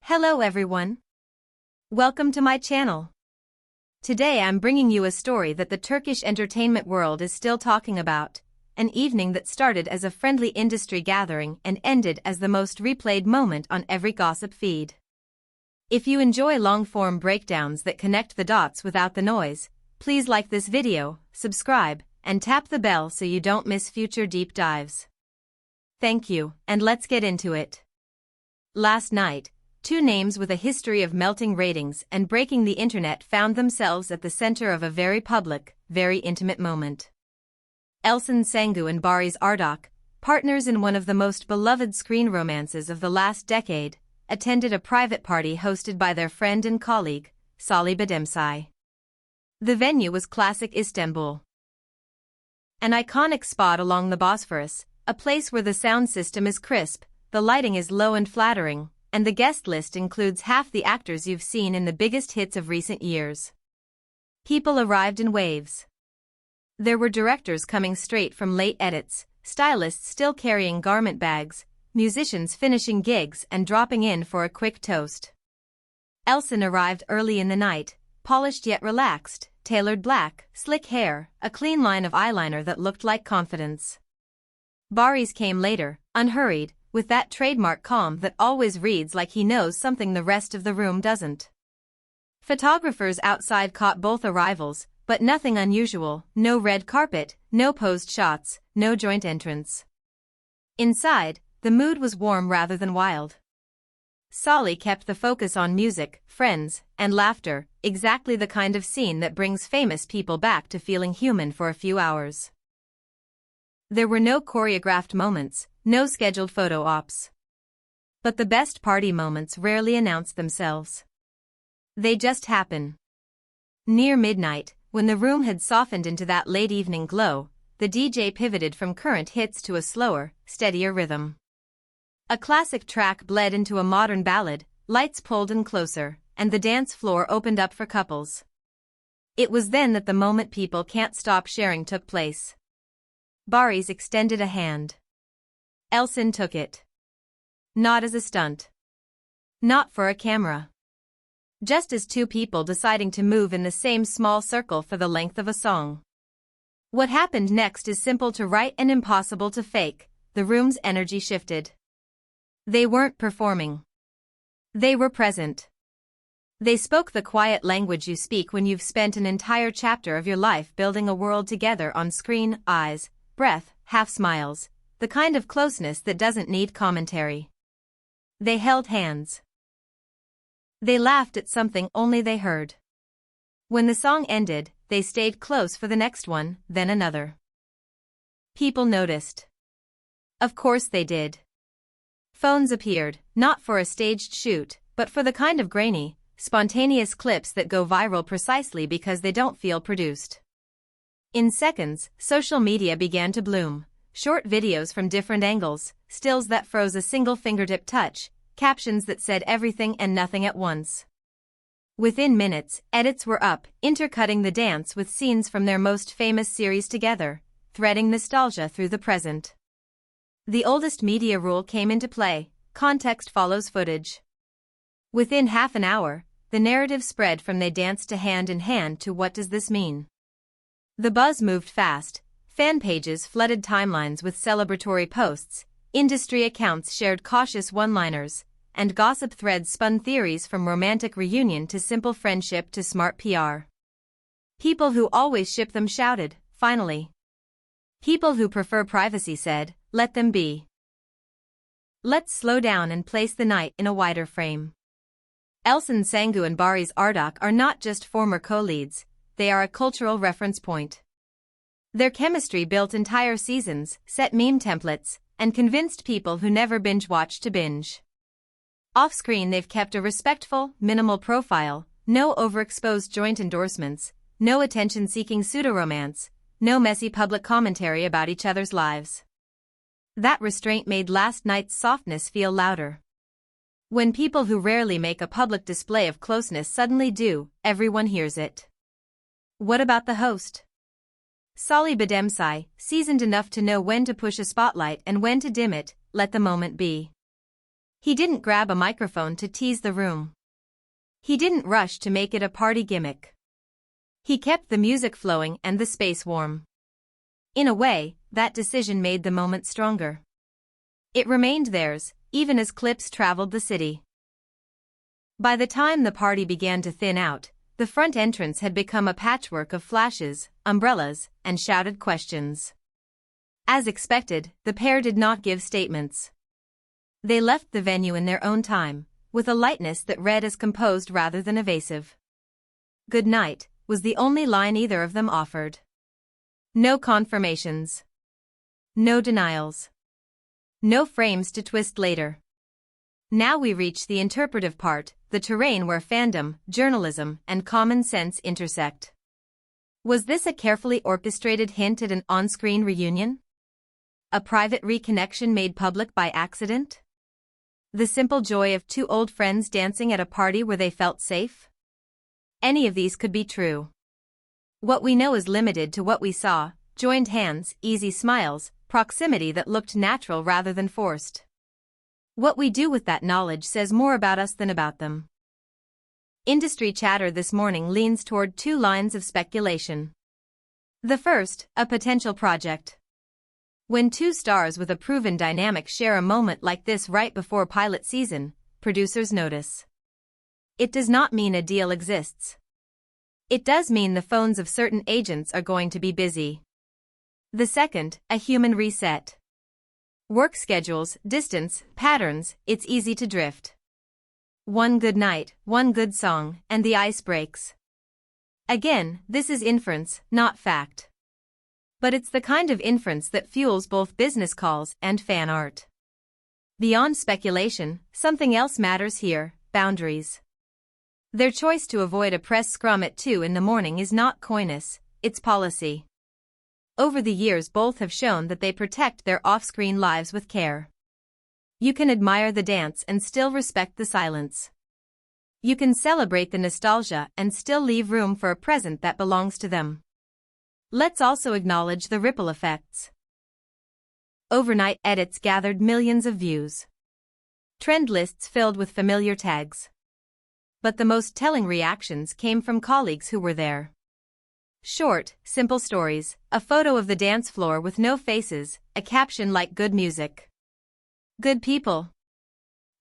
Hello everyone. Welcome to my channel. Today I'm bringing you a story that the Turkish entertainment world is still talking about, an evening that started as a friendly industry gathering and ended as the most replayed moment on every gossip feed. If you enjoy long-form breakdowns that connect the dots without the noise, please like this video, subscribe, and tap the bell so you don't miss future deep dives. Thank you, and let's get into it. Last night, two names with a history of melting ratings and breaking the internet found themselves at the center of a very public, very intimate moment. Elçin Sangu and Barış Arduç, partners in one of the most beloved screen romances of the last decade, attended a private party hosted by their friend and colleague, Salih Bademsai. The venue was classic Istanbul. An iconic spot along the Bosphorus, a place where the sound system is crisp, the lighting is low and flattering, and the guest list includes half the actors you've seen in the biggest hits of recent years. People arrived in waves. There were directors coming straight from late edits, stylists still carrying garment bags, musicians finishing gigs and dropping in for a quick toast. Elçin arrived early in the night, polished yet relaxed, tailored black, slick hair, a clean line of eyeliner that looked like confidence. Barış came later, unhurried, with that trademark calm that always reads like he knows something the rest of the room doesn't. Photographers outside caught both arrivals, but nothing unusual, no red carpet, no posed shots, no joint entrance. Inside, the mood was warm rather than wild. Salih kept the focus on music, friends, and laughter, exactly the kind of scene that brings famous people back to feeling human for a few hours. There were no choreographed moments, no scheduled photo ops. But the best party moments rarely announce themselves. They just happen. Near midnight, when the room had softened into that late evening glow, the DJ pivoted from current hits to a slower, steadier rhythm. A classic track bled into a modern ballad, lights pulled in closer, and the dance floor opened up for couples. It was then that the moment people can't stop sharing took place. Barış extended a hand. Elçin took it. Not as a stunt. Not for a camera. Just as two people deciding to move in the same small circle for the length of a song. What happened next is simple to write and impossible to fake. The room's energy shifted. They weren't performing. They were present. They spoke the quiet language you speak when you've spent an entire chapter of your life building a world together on screen, eyes, breath, half smiles, the kind of closeness that doesn't need commentary. They held hands. They laughed at something only they heard. When the song ended, they stayed close for the next one, then another. People noticed. Of course they did. Phones appeared, not for a staged shoot, but for the kind of grainy, spontaneous clips that go viral precisely because they don't feel produced. In seconds, social media began to bloom. Short videos from different angles, stills that froze a single fingertip touch, captions that said everything and nothing at once. Within minutes, edits were up, intercutting the dance with scenes from their most famous series together, threading nostalgia through the present. The oldest media rule came into play: context follows footage. Within half an hour, the narrative spread from they danced to hand in hand to what does this mean? The buzz moved fast. Fan pages flooded timelines with celebratory posts, industry accounts shared cautious one-liners, and gossip threads spun theories from romantic reunion to simple friendship to smart PR. People who always ship them shouted, finally. People who prefer privacy said, let them be. Let's slow down and place the night in a wider frame. Elçin Sangu and Barış Arduç are not just former co-leads, they are a cultural reference point. Their chemistry built entire seasons, set meme templates, and convinced people who never binge-watch to binge. Off-screen they've kept a respectful, minimal profile, no overexposed joint endorsements, no attention-seeking pseudo-romance, no messy public commentary about each other's lives. That restraint made last night's softness feel louder. When people who rarely make a public display of closeness suddenly do, everyone hears it. What about the host? Salih Bademsai, seasoned enough to know when to push a spotlight and when to dim it, let the moment be. He didn't grab a microphone to tease the room. He didn't rush to make it a party gimmick. He kept the music flowing and the space warm. In a way, that decision made the moment stronger. It remained theirs, even as clips traveled the city. By the time the party began to thin out, the front entrance had become a patchwork of flashes, umbrellas, and shouted questions. As expected, the pair did not give statements. They left the venue in their own time, with a lightness that read as composed rather than evasive. "Good night" was the only line either of them offered. No confirmations. No denials. No frames to twist later. Now we reach the interpretive part, the terrain where fandom, journalism, and common sense intersect. Was this a carefully orchestrated hint at an on-screen reunion? A private reconnection made public by accident? The simple joy of two old friends dancing at a party where they felt safe? Any of these could be true. What we know is limited to what we saw: joined hands, easy smiles, proximity that looked natural rather than forced. What we do with that knowledge says more about us than about them. Industry chatter this morning leans toward two lines of speculation. The first, a potential project. When two stars with a proven dynamic share a moment like this right before pilot season, producers notice. It does not mean a deal exists. It does mean the phones of certain agents are going to be busy. The second, a human reset. Work schedules, distance, patterns, it's easy to drift. One good night, one good song, and the ice breaks. Again, this is inference, not fact. But it's the kind of inference that fuels both business calls and fan art. Beyond speculation, something else matters here: boundaries. Their choice to avoid a press scrum at 2 in the morning is not coyness, it's policy. Over the years both have shown that they protect their off-screen lives with care. You can admire the dance and still respect the silence. You can celebrate the nostalgia and still leave room for a present that belongs to them. Let's also acknowledge the ripple effects. Overnight edits gathered millions of views. Trend lists filled with familiar tags. But the most telling reactions came from colleagues who were there. Short, simple stories, a photo of the dance floor with no faces, a caption like "good music." Good people.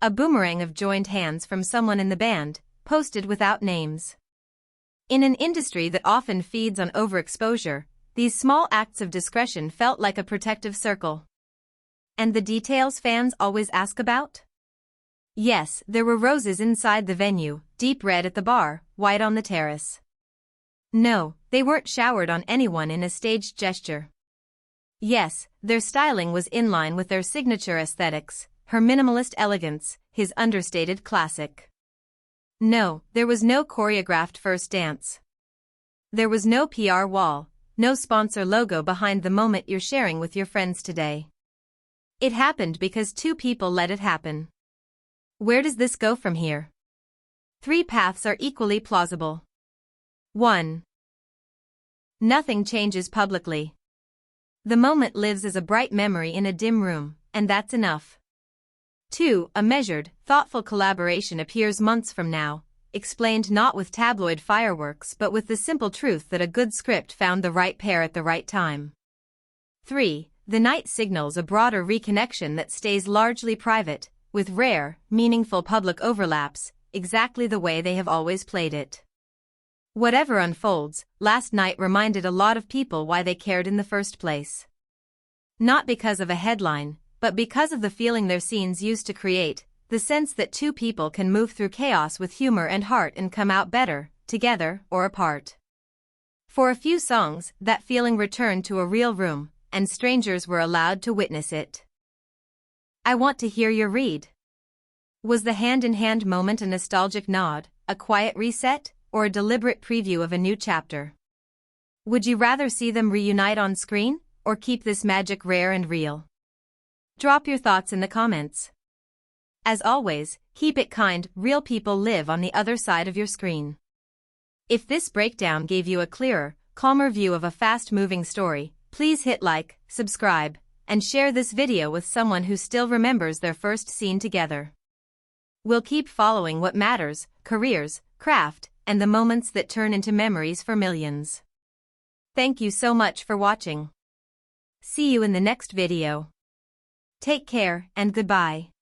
A boomerang of joined hands from someone in the band, posted without names. In an industry that often feeds on overexposure, these small acts of discretion felt like a protective circle. And the details fans always ask about? Yes, there were roses inside the venue, deep red at the bar, white on the terrace. No, they weren't showered on anyone in a staged gesture. Yes, their styling was in line with their signature aesthetics, her minimalist elegance, his understated classic. No, there was no choreographed first dance. There was no PR wall, no sponsor logo behind the moment you're sharing with your friends today. It happened because two people let it happen. Where does this go from here? 3 paths are equally plausible. 1. Nothing changes publicly. The moment lives as a bright memory in a dim room, and that's enough. 2. A measured, thoughtful collaboration appears months from now, explained not with tabloid fireworks but with the simple truth that a good script found the right pair at the right time. 3. The night signals a broader reconnection that stays largely private, with rare, meaningful public overlaps, exactly the way they have always played it. Whatever unfolds, last night reminded a lot of people why they cared in the first place. Not because of a headline, but because of the feeling their scenes used to create, the sense that two people can move through chaos with humor and heart and come out better, together or apart. For a few songs, that feeling returned to a real room, and strangers were allowed to witness it. I want to hear your read. Was the hand-in-hand moment a nostalgic nod, a quiet reset, or a deliberate preview of a new chapter? Would you rather see them reunite on screen, or keep this magic rare and real? Drop your thoughts in the comments. As always, keep it kind, real people live on the other side of your screen. If this breakdown gave you a clearer, calmer view of a fast-moving story, please hit like, subscribe, and share this video with someone who still remembers their first scene together. We'll keep following what matters: careers, craft, and the moments that turn into memories for millions. Thank you so much for watching. See you in the next video. Take care and goodbye.